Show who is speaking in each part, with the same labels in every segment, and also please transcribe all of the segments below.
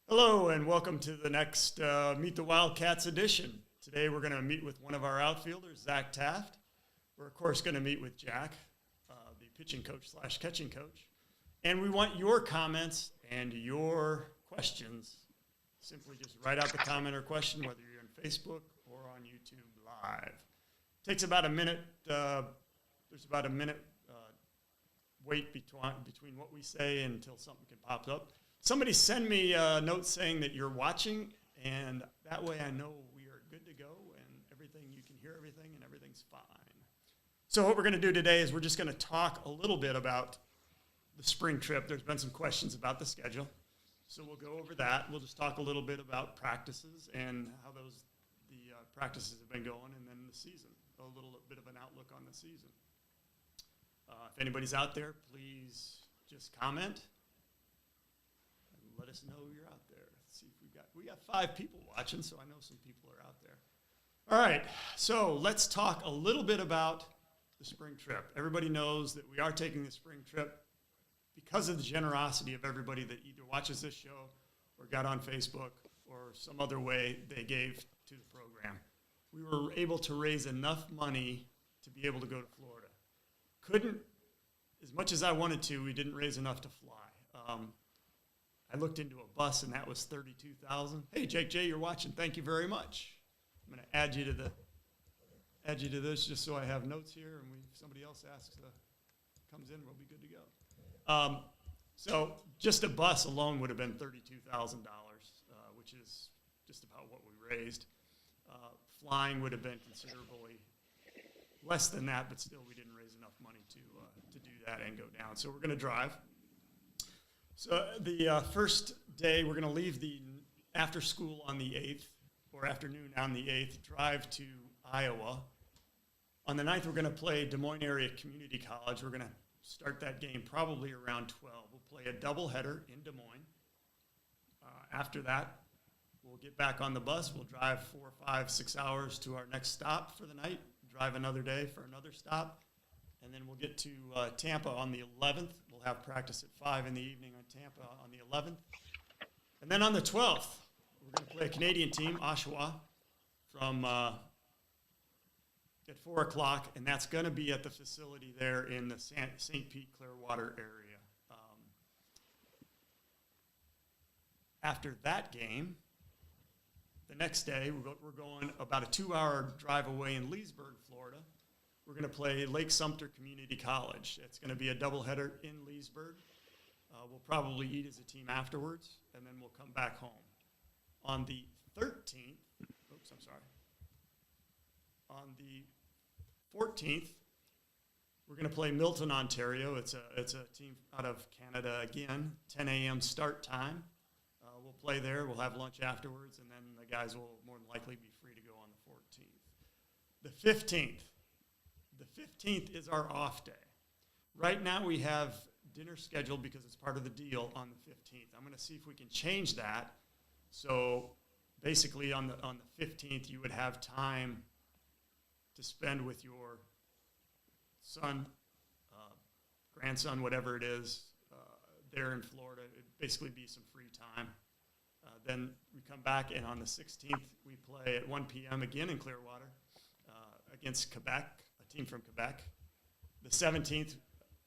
Speaker 1: Hello and welcome to the next Meet the Wildcats edition. Today we're going to meet with one of our outfielders, Zach Taft. We're of course going to meet with Jack, the pitching coach / catching coach. And we want your comments and your questions. Simply just write out the comment or question, whether you're on Facebook or on YouTube Live. Takes about a minute. There's about a minute wait between what we say until something can pop up. Somebody send me a note saying that you're watching, and that way I know we are good to go and everything, you can hear everything and everything's fine. So what we're going to do today is we're just going to talk a little bit about the spring trip. There's been some questions about the schedule, so we'll go over that. We'll just talk a little bit about practices and how the practices have been going, and then the season, a little bit of an outlook on the season. If anybody's out there, please just comment. Let us know you're out there. Let's see if we got 5 people watching, so I know some people are out there. All right, so let's talk a little bit about the spring trip. Everybody knows that we are taking the spring trip because of the generosity of everybody that either watches this show or got on Facebook or some other way they gave to the program. We were able to raise enough money to be able to go to Florida. Couldn't, as much as I wanted to, we didn't raise enough to fly. I looked into a bus, and that was $32,000. Hey, Jake J, you're watching. Thank you very much. I'm going to add you to this just so I have notes here, and if somebody else comes in, we'll be good to go. So just a bus alone would have been $32,000, which is just about what we raised. Flying would have been considerably less than that, but still we didn't raise enough money to do that and go down. So we're going to drive. So the first day, we're going to leave after school on the 8th, or afternoon on the 8th, drive to Iowa. On the 9th, we're going to play Des Moines Area Community College. We're going to start that game probably around 12. We'll play a doubleheader in Des Moines. After that, we'll get back on the bus. We'll drive 4, 5, 6 hours to our next stop for the night, drive another day for another stop. And then we'll get to Tampa on the 11th. We'll have practice at 5 in the evening on Tampa on the 11th. And then on the 12th, we're going to play a Canadian team, Oshawa, from at 4 o'clock. And that's going to be at the facility there in the St. Pete, Clearwater area. After that game, the next day, we're going about a 2-hour drive away in Leesburg, Florida. We're going to play Lake Sumter Community College. It's going to be a doubleheader in Leesburg. We'll probably eat as a team afterwards, and then we'll come back home. On the 13th, on the 14th, we're going to play Milton, Ontario. It's a team out of Canada again, 10 a.m. start time. We'll play there. We'll have lunch afterwards, and then the guys will more than likely be free to go on the 14th. The 15th. The 15th is our off day. Right now we have dinner scheduled because it's part of the deal on the 15th. I'm going to see if we can change that. So basically on the 15th you would have time to spend with your son, grandson, whatever it is, there in Florida. It'd basically be some free time. Then we come back, and on the 16th we play at 1 p.m. again in Clearwater against Quebec. Team from Quebec. The 17th,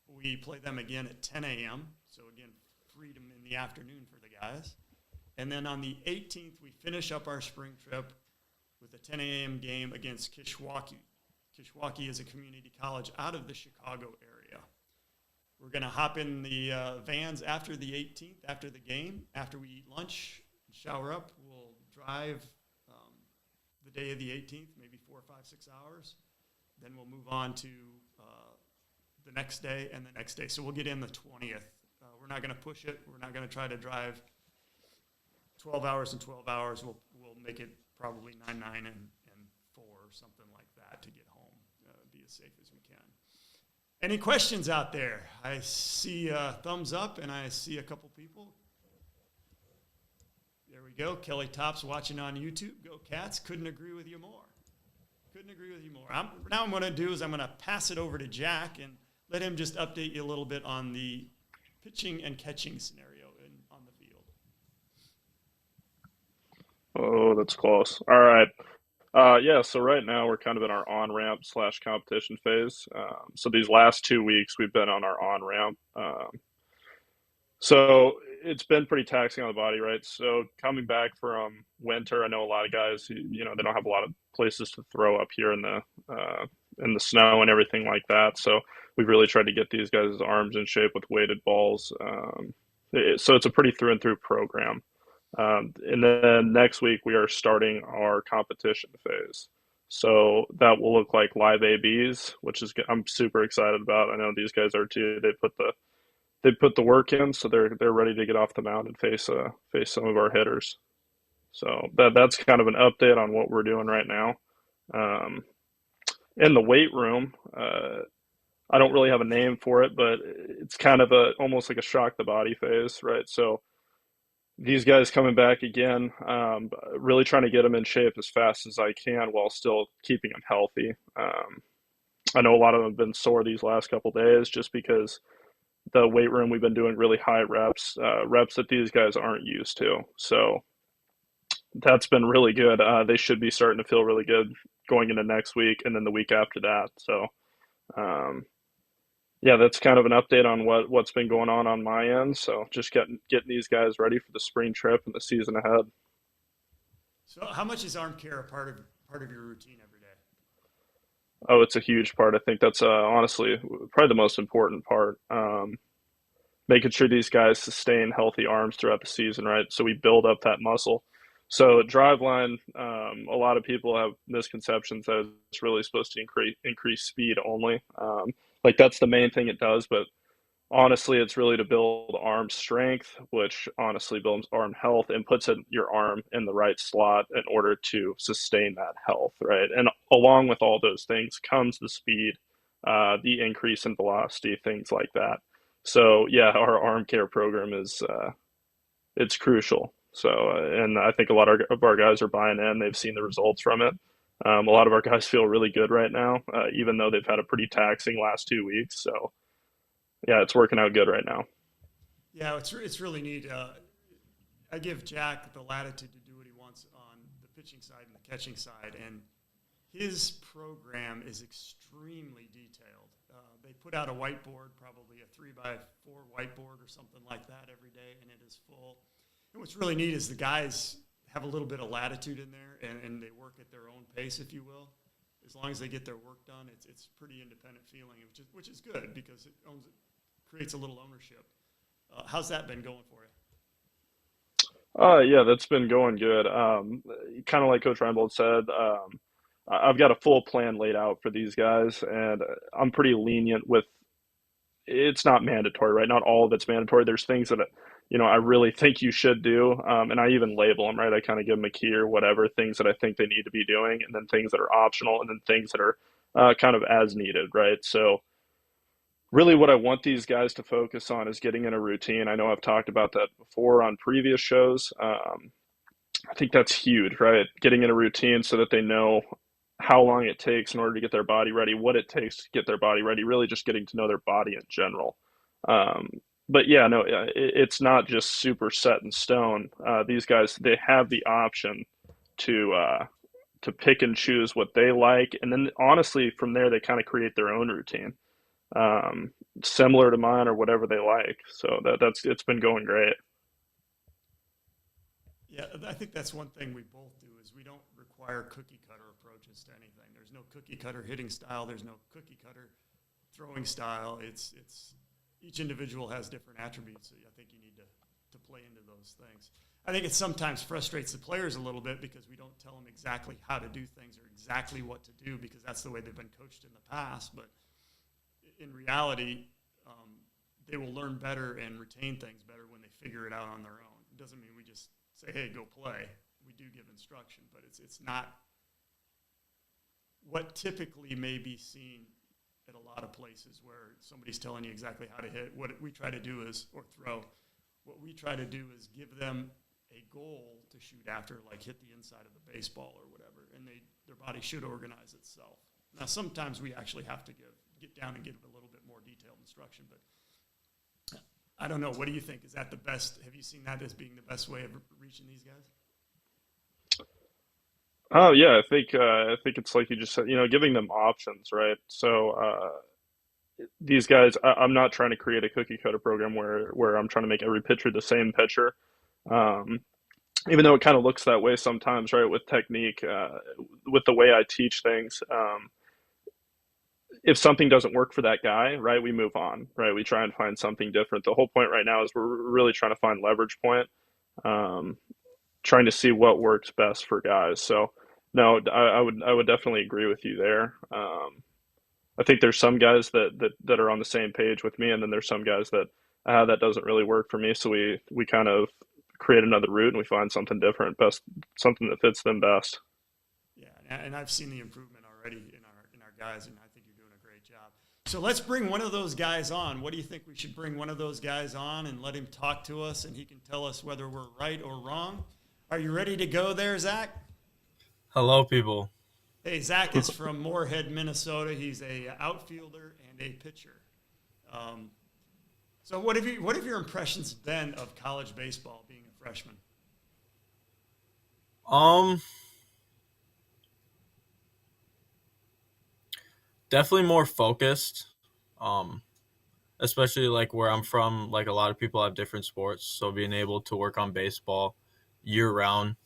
Speaker 1: we play them again at 10 a.m. So again, freedom in the afternoon for the guys. And then on the 18th, we finish up our spring trip with a 10 a.m. game against Kishwaukee. Kishwaukee is a community college out of the Chicago area. We're going to hop in the vans after the 18th, after the game. After we eat lunch and shower up, we'll drive the day of the 18th, maybe 4, 5, 6 hours. Then we'll move on to the next day and the next day. So we'll get in the 20th. We're not going to push it. We're not going to try to drive 12 hours and 12 hours. We'll make it probably 9, 9, and 4 or something like that to get home, be as safe as we can. Any questions out there? I see a thumbs up, and I see a couple people. There we go. Kelly Tops watching on YouTube. Go Cats. Couldn't agree with you more. Couldn't agree with you more. Now what I'm going to do is I'm going to pass it over to Jack and let him just update you a little bit on the pitching and catching scenario on the field.
Speaker 2: Oh, that's close. All right. Yeah, so right now we're kind of in our on-ramp slash competition phase. So these last 2 weeks we've been on our on-ramp. So it's been pretty taxing on the body, right? So coming back from winter, I know a lot of guys, they don't have a lot of places to throw up here in the snow and everything like that. So we've really tried to get these guys' arms in shape with weighted balls. So it's a pretty through and through program. And then next week we are starting our competition phase. So that will look like live ABs, which is I'm super excited about. I know these guys are too. They put the work in, so they're ready to get off the mound and face some of our hitters. So that's kind of an update on what we're doing right now. Um, in the weight room, I don't really have a name for it, but it's kind of a almost like a shock the body phase, right? So these guys coming back again, really trying to get them in shape as fast as I can while still keeping them healthy. I know a lot of them have been sore these last couple days just because the weight room we've been doing really high reps, reps that these guys aren't used to. So that's been really good. They should be starting to feel really good going into next week and then the week after that. So um, yeah, that's kind of an update on what's been going on my end. So just getting these guys ready for the spring trip and the season ahead.
Speaker 1: So how much is arm care a part of your routine every day?
Speaker 2: Oh, it's a huge part. I think that's honestly probably the most important part. Making sure these guys sustain healthy arms throughout the season, right? So we build up that muscle. So driveline, a lot of people have misconceptions that it's really supposed to increase speed only. Like that's the main thing it does, but honestly, it's really to build arm strength, which honestly builds arm health and puts your arm in the right slot in order to sustain that health, right? And along with all those things comes the speed, the increase in velocity, things like that. So yeah, our arm care program is it's crucial. So and I think a lot of our guys are buying in. They've seen the results from it. A lot of our guys feel really good right now, even though they've had a pretty taxing last 2 weeks. So yeah, it's working out good right now.
Speaker 1: Yeah, it's really neat. I give Jack the latitude to do what he wants on the pitching side and the catching side, and his program is extremely detailed. They put out a whiteboard, probably a 3x4 whiteboard or something like that every day, and it is full. And what's really neat is the guys have a little bit of latitude in there, and they work at their own pace, if you will. As long as they get their work done, it's pretty independent feeling, which is good because it creates a little ownership. How's that been going for you?
Speaker 2: Yeah, that's been going good. Kind of like Coach Reinbold said, I've got a full plan laid out for these guys, and I'm pretty lenient with it's not mandatory, right? Not all of it's mandatory. There's things that I really think you should do, and I even label them, right? I kind of give them a key or whatever, things that I think they need to be doing, and then things that are optional, and then things that are kind of as needed, right? So really what I want these guys to focus on is getting in a routine. I know I've talked about that before on previous shows. I think that's huge, right? Getting in a routine so that they know how long it takes in order to get their body ready, what it takes to get their body ready, really just getting to know their body in general. Um, but yeah, no, it's not just super set in stone. These guys, they have the option to pick and choose what they like, and then honestly, from there, they kind of create their own routine, um, similar to mine or whatever they like. So that's it's been going great.
Speaker 1: Yeah, I think that's one thing we both do is we don't require cookie cutter approaches to anything. There's no cookie cutter hitting style. There's no cookie cutter throwing style. It's each individual has different attributes. So I think you need to play into those things. I think it sometimes frustrates the players a little bit because we don't tell them exactly how to do things or exactly what to do because that's the way they've been coached in the past. But in reality, um, they will learn better and retain things better when they figure it out on their own. It doesn't mean we just say, "Hey, go play." We do give instruction, but it's not what typically may be seen at a lot of places where somebody's telling you exactly how to hit. What we try to do is, or throw, what we try to do is give them a goal to shoot after, like hit the inside of the baseball or whatever, and their body should organize itself. Now, sometimes we actually have to get down and give a little bit more detailed instruction, but I don't know. What do you think? Is that the best? Have you seen that as being the best way of reaching these guys?
Speaker 2: Oh yeah, I think it's like you just said, giving them options, right? So these guys, I'm not trying to create a cookie cutter program where I'm trying to make every pitcher the same pitcher. Um, Even though it kind of looks that way sometimes, right? With technique, with the way I teach things, if something doesn't work for that guy, right, we move on, right? We try and find something different. The whole point right now is we're really trying to find leverage point. Um, Trying to see what works best for guys. So no, I would definitely agree with you there. I think there's some guys that are on the same page with me, and then there's some guys that that doesn't really work for me. So we kind of create another route and we find something different, best something that fits them best.
Speaker 1: Yeah, and I've seen the improvement already in our guys, and I think you're doing a great job. So let's bring one of those guys on. What do you think we should bring one of those guys on and let him talk to us, and he can tell us whether we're right or wrong? Are you ready to go there, Zach?
Speaker 3: Hello, people.
Speaker 1: Hey, Zach is from Moorhead, Minnesota. He's a outfielder and a pitcher. Um, so what have your impressions been of college baseball being a freshman?
Speaker 3: Um, Definitely more focused. Um, Especially like where I'm from, like a lot of people have different sports, so being able to work on baseball year round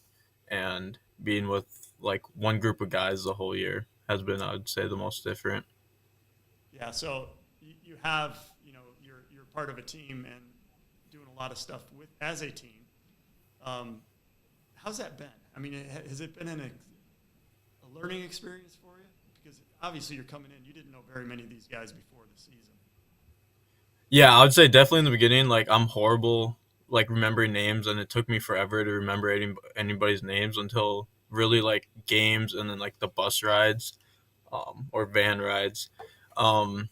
Speaker 3: and being with like one group of guys the whole year has been, I would say, the most different.
Speaker 1: Yeah, so you have, you're part of a team and doing a lot of stuff with as a team. Um, how's that been? I mean, has it been a learning experience for you? Because obviously you're coming in, you didn't know very many of these guys before the season.
Speaker 3: Yeah, I would say definitely in the beginning, like I'm horrible like remembering names, and it took me forever to remember anybody's names until really like games and then like the bus rides, or van rides. Um,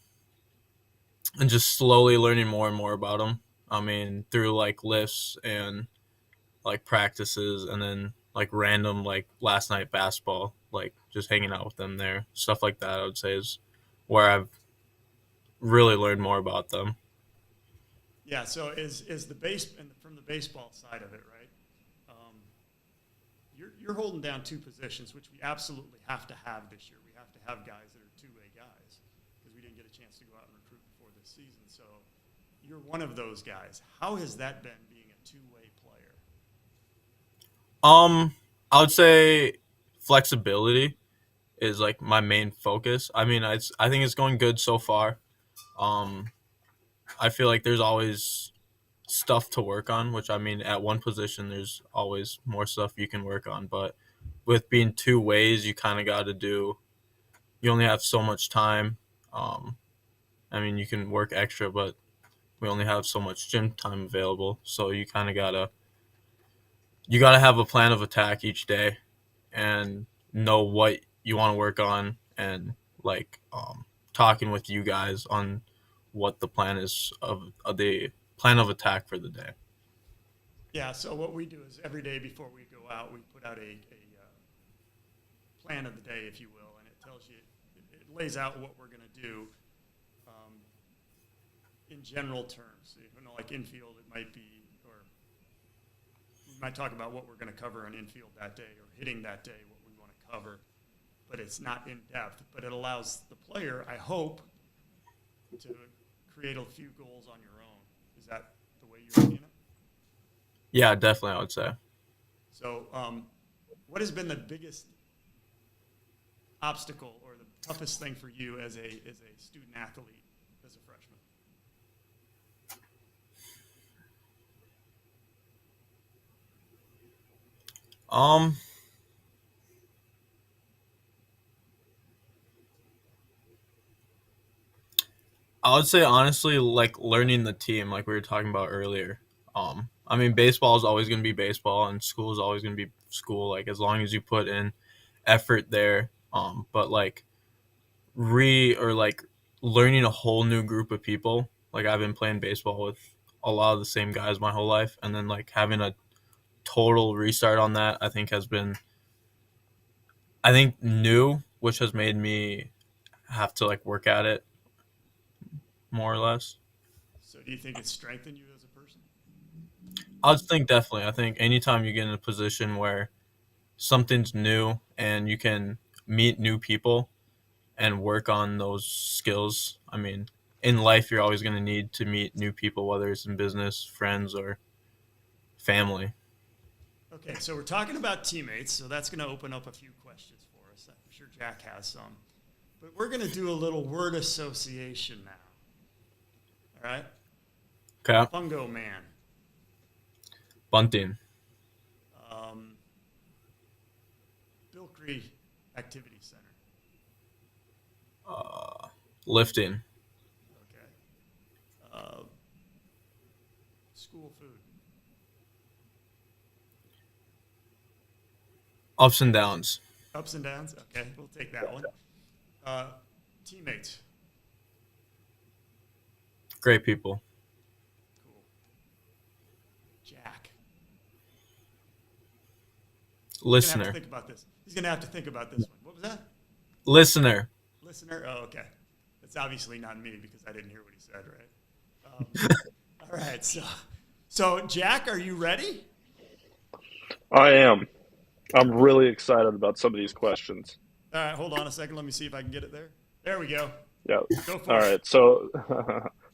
Speaker 3: and just slowly learning more and more about them. I mean, through like lifts and like practices, and then like random like last night basketball, like just hanging out with them there, stuff like that. I would say is where I've really learned more about them.
Speaker 1: Yeah, so is the base and from the baseball side of it, right? Um, you're holding down two positions, which we absolutely have to have this year. We have to have guys that are two-way guys because we didn't get a chance to go out and recruit before this season. So you're one of those guys. How has that been being a two-way player?
Speaker 3: Um, I would say flexibility is like my main focus. I mean, I think it's going good so far. Um, I feel like there's always stuff to work on, which I mean, at one position, there's always more stuff you can work on. But with being two ways, you kind of got to do, you only have so much time. Um, I mean, you can work extra, but we only have so much gym time available. So you gotta have a plan of attack each day and know what you want to work on, and like talking with you guys on what the plan is of the plan of attack for the day.
Speaker 1: Yeah, so what we do is every day before we go out, we put out a plan of the day, if you will, and it tells you, it lays out what we're going to do um, in general terms. Like infield, it might be, or we might talk about what we're going to cover on infield that day, or hitting that day, what we want to cover. But it's not in depth. But it allows the player, I hope, to create a few goals on your own. Is that the way you're seeing it?
Speaker 3: Yeah, definitely, I would say.
Speaker 1: So, what has been the biggest obstacle or the toughest thing for you as a student athlete as a freshman?
Speaker 3: um I would say honestly, like learning the team, like we were talking about earlier. I mean, baseball is always going to be baseball, and school is always going to be school. Like as long as you put in effort there. But like like learning a whole new group of people. Like I've been playing baseball with a lot of the same guys my whole life, and then like having a total restart on that, I think has been, I think, new, which has made me have to like work at it more or less.
Speaker 1: So, do you think it's strengthened you as a person?
Speaker 3: I would think definitely. I think anytime you get in a position where, something's new and you can meet new people and work on those skills. I mean, in life, you're always going to need to meet new people, whether it's in business, friends, or family.
Speaker 1: Okay, so we're talking about teammates, so that's going to open up a few questions for us. I'm sure Jack has some. But we're going to do a little word association now. All right?
Speaker 3: Okay.
Speaker 1: Fungo Man.
Speaker 3: Bunting.
Speaker 1: Bilkree Activity Center.
Speaker 3: Lifting.
Speaker 1: Okay. School food.
Speaker 3: Ups and downs.
Speaker 1: Ups and downs? Okay, we'll take that one. Teammates.
Speaker 3: Great people.
Speaker 1: Cool. Jack.
Speaker 3: Listener.
Speaker 1: Think about this. He's going to have to think about this one. What was that?
Speaker 3: Listener.
Speaker 1: Listener? Oh, okay. That's obviously not me because I didn't hear what he said, right? All right. So, Jack, are you ready?
Speaker 2: I am. I'm really excited about some of these questions.
Speaker 1: All right. Hold on a second. Let me see if I can get it there. There we go.
Speaker 2: Yeah.
Speaker 1: Go for
Speaker 2: All
Speaker 1: it.
Speaker 2: right. So,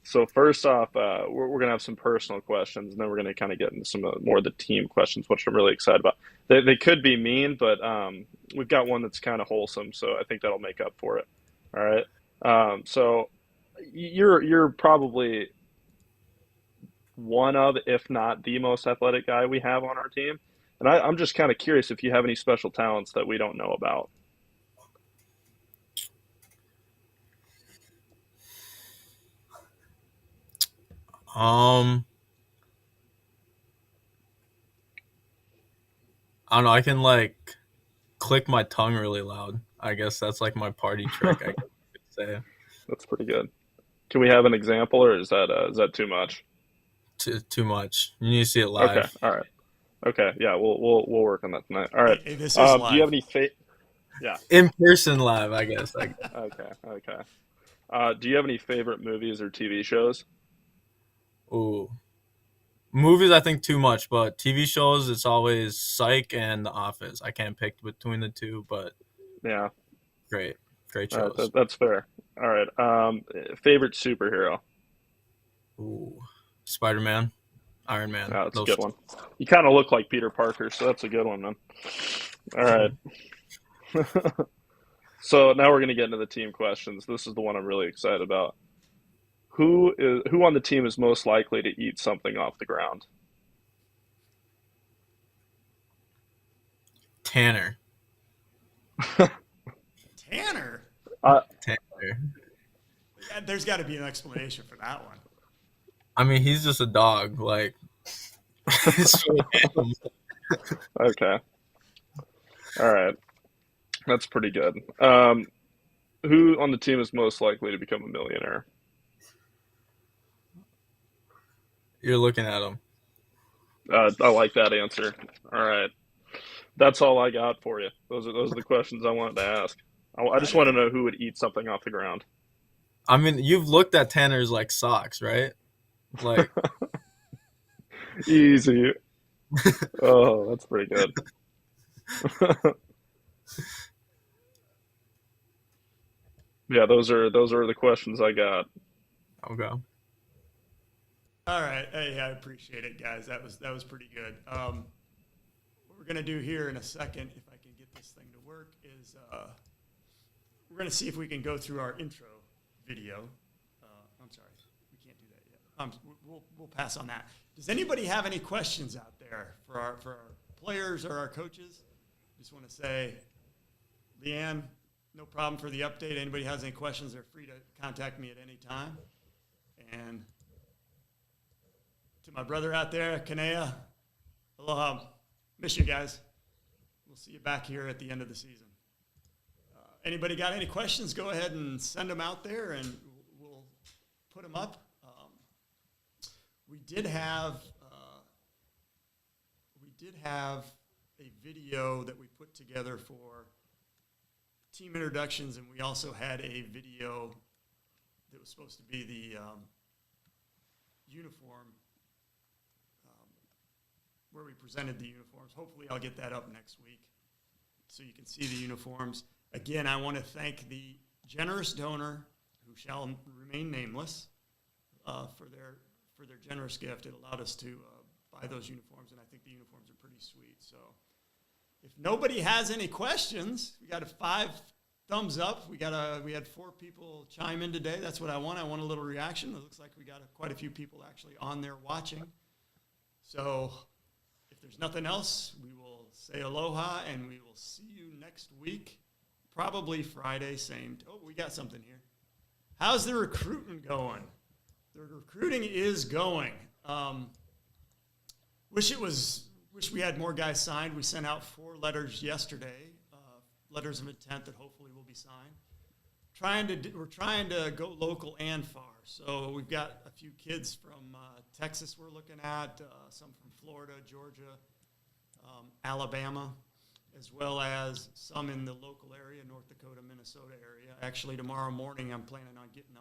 Speaker 2: so first off, we're gonna have some personal questions, and then we're gonna kind of get into some more of the team questions, which I'm really excited about. They could be mean, but we've got one that's kind of wholesome, so I think that'll make up for it. All right. So you're probably one of, if not the most athletic guy we have on our team, and I'm just kind of curious if you have any special talents that we don't know about.
Speaker 3: I don't know. I can like click my tongue really loud. I guess that's like my party trick, I could say.
Speaker 2: That's pretty good. Can we have an example, or is that too much?
Speaker 3: Too much. You need to see it
Speaker 2: Okay.
Speaker 3: live.
Speaker 2: All right. Okay. Yeah. We'll work on that tonight. All right.
Speaker 1: Hey, this is live.
Speaker 2: Do you have any Yeah.
Speaker 3: In person live, I guess.
Speaker 2: Okay. Okay. Do you have any favorite movies or TV shows?
Speaker 3: Ooh. Movies, I think too much, but TV shows, it's always Psych and The Office. I can't pick between the two, but
Speaker 2: Yeah.
Speaker 3: great. Great
Speaker 2: All right.
Speaker 3: shows.
Speaker 2: That's fair. All right. Favorite superhero?
Speaker 3: Ooh. Spider-Man, Iron Man.
Speaker 2: That's a
Speaker 3: Those
Speaker 2: good one. You kind of look like Peter Parker, so that's a good one, man. All right. So now we're going to get into the team questions. This is the one I'm really excited about. Who on the team is most likely to eat something off the ground?
Speaker 3: Tanner.
Speaker 1: Tanner?
Speaker 3: Tanner.
Speaker 1: Yeah, there's got to be an explanation for that one.
Speaker 3: I mean, he's just a dog. Like, it's so random.
Speaker 2: Okay. All right. That's pretty good. Who on the team is most likely to become a millionaire?
Speaker 3: You're looking at him.
Speaker 2: I like that answer. All right. That's all I got for you. Those are the questions I wanted to ask. I just want to know who would eat something off the ground.
Speaker 3: I mean, you've looked at Tanner's like socks, right? Like,
Speaker 2: Easy. Oh, that's pretty good. Yeah, those are the questions I got.
Speaker 3: okay.
Speaker 1: All right. Hey, I appreciate it, guys. That was pretty good. What we're going to do here in a second, if I can get this thing to work, is we're going to see if we can go through our intro video. I'm sorry. We can't do that yet. We'll pass on that. Does anybody have any questions out there for our players or our coaches? Just want to say, Leanne, no problem for the update. Anybody has any questions, they're free to contact me at any time. And to my brother out there, Kanea, aloha. Miss you guys. We'll see you back here at the end of the season. Anybody got any questions? Go ahead and send them out there, and we'll put them up. We did have a video that we put together for team introductions, and we also had a video that was supposed to be the uniform, where we presented the uniforms. Hopefully I'll get that up next week. so you can see the uniforms. Again, I want to thank the generous donor, who shall remain nameless, for their generous gift. It allowed us to buy those uniforms, and I think the uniforms are pretty sweet. So if nobody has any questions, we got a 5 thumbs up. We had 4 people chime in today. That's what I want. I want a little reaction. It looks like we got quite a few people actually on there watching. So if there's nothing else, we will say aloha, and we will see you next week, probably Friday, same. Oh, we got something here. How's the recruiting going? The recruiting is going. Wish we had more guys signed. We sent out 4 letters yesterday, letters of intent that hopefully will be signed. We're trying to go local and far. So we've got a few kids from Texas we're looking at, some from Florida, Georgia, Alabama, as well as some in the local area, North Dakota, Minnesota area. Actually, tomorrow morning I'm planning on getting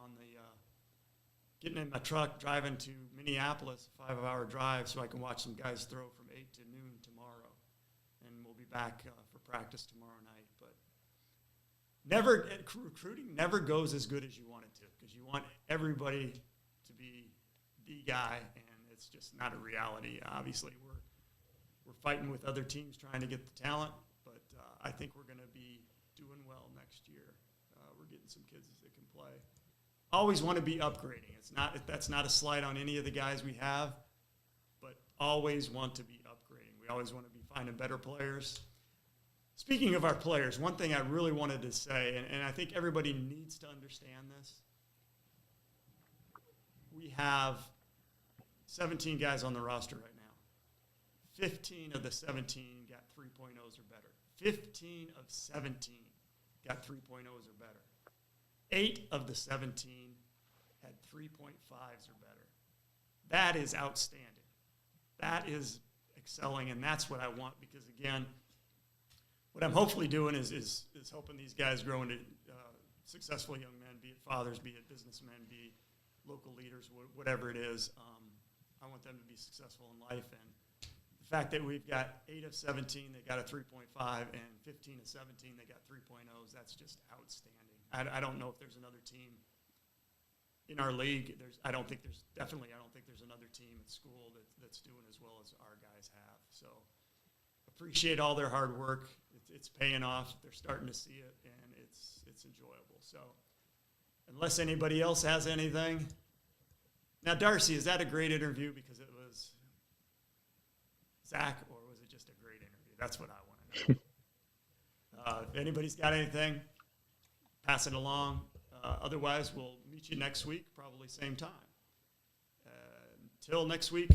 Speaker 1: in my truck, driving to Minneapolis, a 5-hour drive, so I can watch some guys throw from 8 to noon tomorrow. And we'll be back for practice tomorrow night. But recruiting never goes as good as you want it to, because you want everybody to be the guy, and it's just not a reality. Obviously, we're fighting with other teams trying to get the talent, but I think we're going to be doing well next year. We're getting some kids that can play. Always want to be upgrading. That's not a slight on any of the guys we have, but always want to be upgrading. We always want to be finding better players. Speaking of our players, one thing I really wanted to say, and I think everybody needs to understand this, we have 17 guys on the roster right now. 15 of the 17 got 3.0s or better. 15 of 17 got 3.0s or better. 8 of the 17 had 3.5s or better. That is outstanding. That is excelling, and that's what I want, because, again, what I'm hopefully doing is helping these guys grow into successful young men, be it fathers, be it businessmen, be local leaders, whatever it is. I want them to be successful in life, and the fact that we've got 8 of 17 that got a 3.5 and 15 of 17 that got 3.0s, that's just outstanding. I don't know if there's another team in our league. I don't think there's another team at school that's doing as well as our guys have. So appreciate all their hard work. It's paying off. They're starting to see it, and it's enjoyable. So unless anybody else has anything. Now, Darcy, is that a great interview because it was Zach, or was it just a great interview? That's what I want to know. If anybody's got anything, pass it along. Otherwise, we'll meet you next week, probably same time. Until next week,